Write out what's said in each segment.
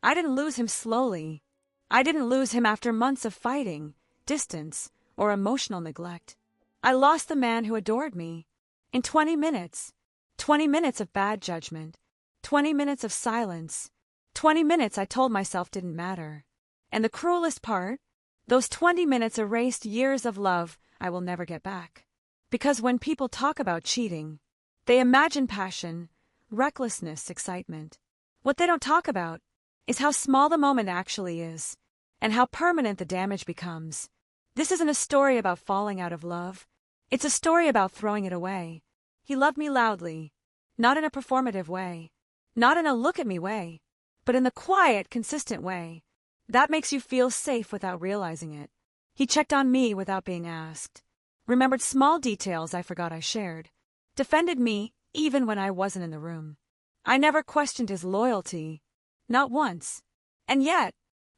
I didn't lose him slowly. I didn't lose him after months of fighting, distance, or emotional neglect. I lost the man who adored me. In 20 minutes. 20 minutes of bad judgment. 20 minutes of silence. 20 minutes I told myself didn't matter. And the cruelest part? Those 20 minutes erased years of love I will never get back. Because when people talk about cheating, they imagine passion, recklessness, excitement. What they don't talk about is how small the moment actually is, and how permanent the damage becomes. This isn't a story about falling out of love. It's a story about throwing it away. He loved me loudly, not in a performative way, not in a look-at-me way, but in the quiet, consistent way that makes you feel safe without realizing it. He checked on me without being asked, remembered small details I forgot I shared, defended me even when I wasn't in the room. I never questioned his loyalty, not once. And yet,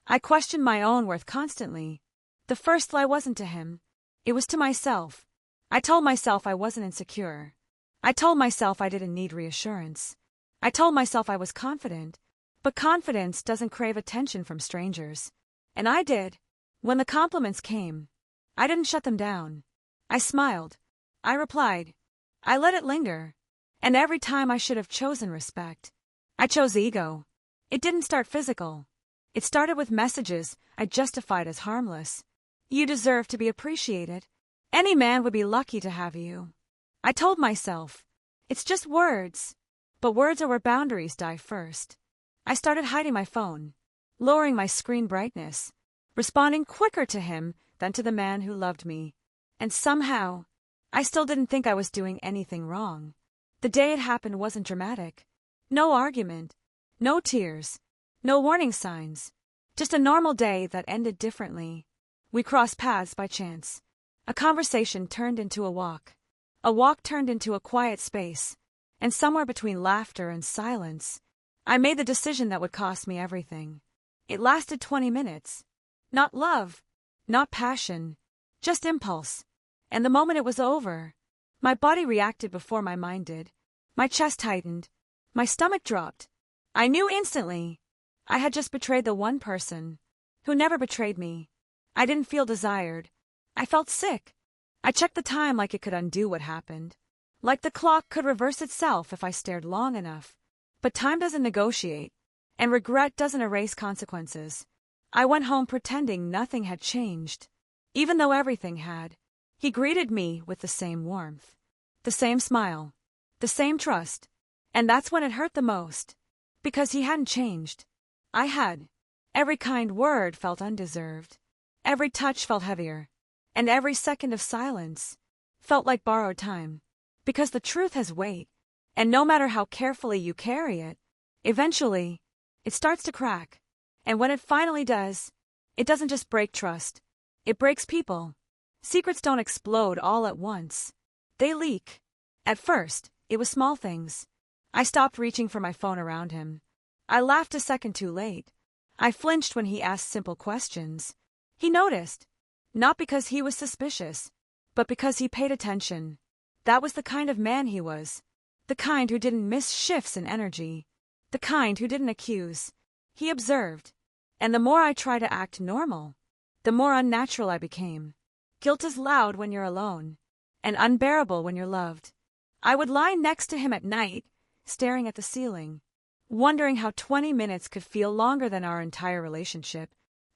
I questioned my own worth constantly. The first lie wasn't to him. It was to myself. I told myself I wasn't insecure. I told myself I didn't need reassurance. I told myself I was confident. But confidence doesn't crave attention from strangers. And I did. When the compliments came, I didn't shut them down. I smiled. I replied. I let it linger. And every time I should have chosen respect, I chose ego. It didn't start physical. It started with messages I justified as harmless. You deserve to be appreciated. Any man would be lucky to have you. I told myself, it's just words. But words are where boundaries die first. I started hiding my phone, lowering my screen brightness, responding quicker to him than to the man who loved me. And somehow, I still didn't think I was doing anything wrong. The day it happened wasn't dramatic. No argument, no tears, no warning signs. Just a normal day that ended differently. We crossed paths by chance. A conversation turned into a walk. A walk turned into a quiet space. And somewhere between laughter and silence, I made the decision that would cost me everything. It lasted 20 minutes. Not love, not passion, just impulse. And the moment it was over, my body reacted before my mind did. My chest tightened. My stomach dropped. I knew instantly. I had just betrayed the one person who never betrayed me. I didn't feel desired. I felt sick. I checked the time like it could undo what happened. Like the clock could reverse itself if I stared long enough. But time doesn't negotiate, and regret doesn't erase consequences. I went home pretending nothing had changed, even though everything had. He greeted me with the same warmth, the same smile, the same trust, and that's when it hurt the most, because he hadn't changed. I had. Every kind word felt undeserved. Every touch felt heavier, and every second of silence felt like borrowed time, because the truth has weight. And no matter how carefully you carry it, eventually, it starts to crack. And when it finally does, it doesn't just break trust. It breaks people. Secrets don't explode all at once. They leak. At first, it was small things. I stopped reaching for my phone around him. I laughed a second too late. I flinched when he asked simple questions. He noticed. Not because he was suspicious, but because he paid attention. That was the kind of man he was. The kind who didn't miss shifts in energy. The kind who didn't accuse. He observed. And the more I tried to act normal, the more unnatural I became. Guilt is loud when you're alone, and unbearable when you're loved. I would lie next to him at night, staring at the ceiling, wondering how 20 minutes could feel longer than our entire relationship.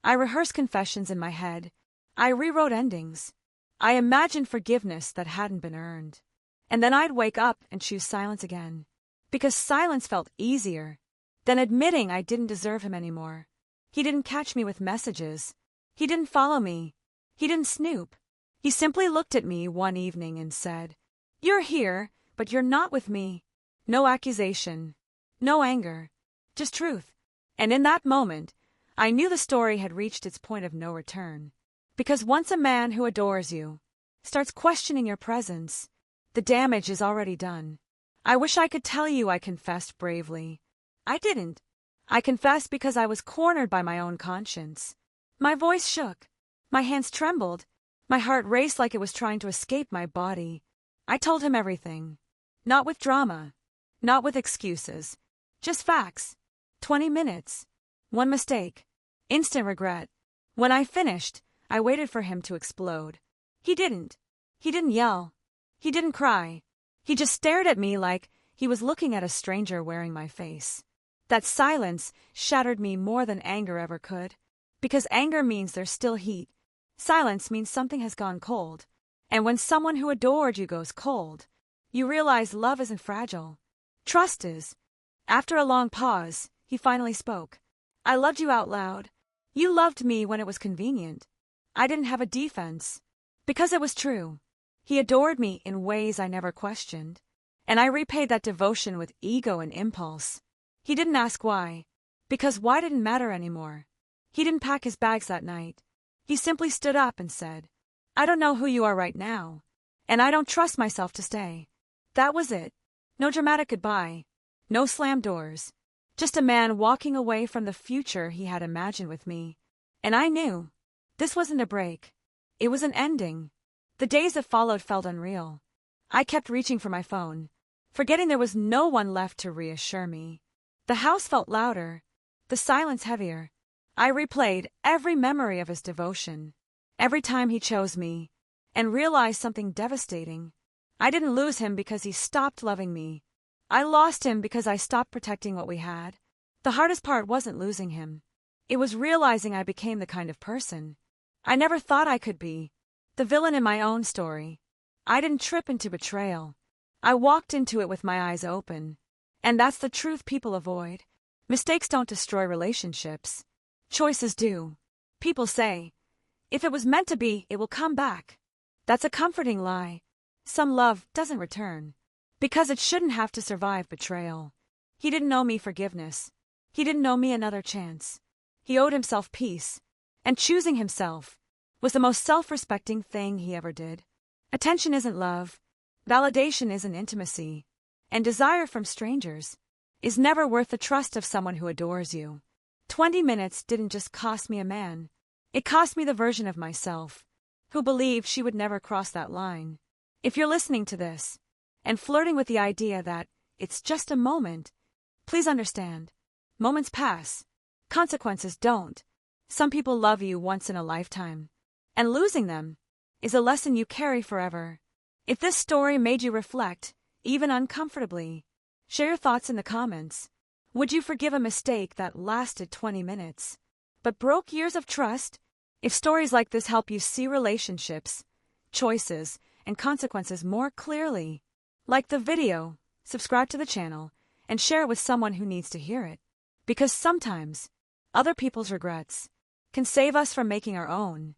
I rehearsed confessions in my head. I rewrote endings. I imagined forgiveness that hadn't been earned. And then I'd wake up and choose silence again, because silence felt easier than admitting I didn't deserve him anymore. He didn't catch me with messages. He didn't follow me. He didn't snoop. He simply looked at me one evening and said, "You're here, but you're not with me." No accusation, no anger, just truth. And in that moment, I knew the story had reached its point of no return. Because once a man who adores you starts questioning your presence, the damage is already done. I wish I could tell you I confessed bravely. I didn't. I confessed because I was cornered by my own conscience. My voice shook. My hands trembled. My heart raced like it was trying to escape my body. I told him everything. Not with drama. Not with excuses. Just facts. 20 minutes. One mistake. Instant regret. When I finished, I waited for him to explode. He didn't. He didn't yell. He didn't cry. He just stared at me like he was looking at a stranger wearing my face. That silence shattered me more than anger ever could. Because anger means there's still heat. Silence means something has gone cold. And when someone who adored you goes cold, you realize love isn't fragile. Trust is. After a long pause, he finally spoke. I loved you out loud. You loved me when it was convenient. I didn't have a defense. Because it was true. He adored me in ways I never questioned. And I repaid that devotion with ego and impulse. He didn't ask why. Because why didn't matter anymore. He didn't pack his bags that night. He simply stood up and said, I don't know who you are right now. And I don't trust myself to stay. That was it. No dramatic goodbye. No slammed doors. Just a man walking away from the future he had imagined with me. And I knew. This wasn't a break. It was an ending. The days that followed felt unreal. I kept reaching for my phone, forgetting there was no one left to reassure me. The house felt louder, the silence heavier. I replayed every memory of his devotion, every time he chose me, and realized something devastating. I didn't lose him because he stopped loving me. I lost him because I stopped protecting what we had. The hardest part wasn't losing him. It was realizing I became the kind of person I never thought I could be, the villain in my own story. I didn't trip into betrayal. I walked into it with my eyes open. And that's the truth people avoid. Mistakes don't destroy relationships. Choices do. People say, if it was meant to be, it will come back. That's a comforting lie. Some love doesn't return. Because it shouldn't have to survive betrayal. He didn't owe me forgiveness. He didn't owe me another chance. He owed himself peace. And choosing himself was the most self-respecting thing he ever did. Attention isn't love. Validation isn't intimacy. And desire from strangers is never worth the trust of someone who adores you. 20 minutes didn't just cost me a man. It cost me the version of myself who believed she would never cross that line. If you're listening to this and flirting with the idea that it's just a moment, please understand. Moments pass. Consequences don't. Some people love you once in a lifetime. And losing them is a lesson you carry forever. If this story made you reflect, even uncomfortably, share your thoughts in the comments. Would you forgive a mistake that lasted 20 minutes, but broke years of trust? If stories like this help you see relationships, choices, and consequences more clearly, like the video, subscribe to the channel, and share it with someone who needs to hear it. Because sometimes, other people's regrets can save us from making our own.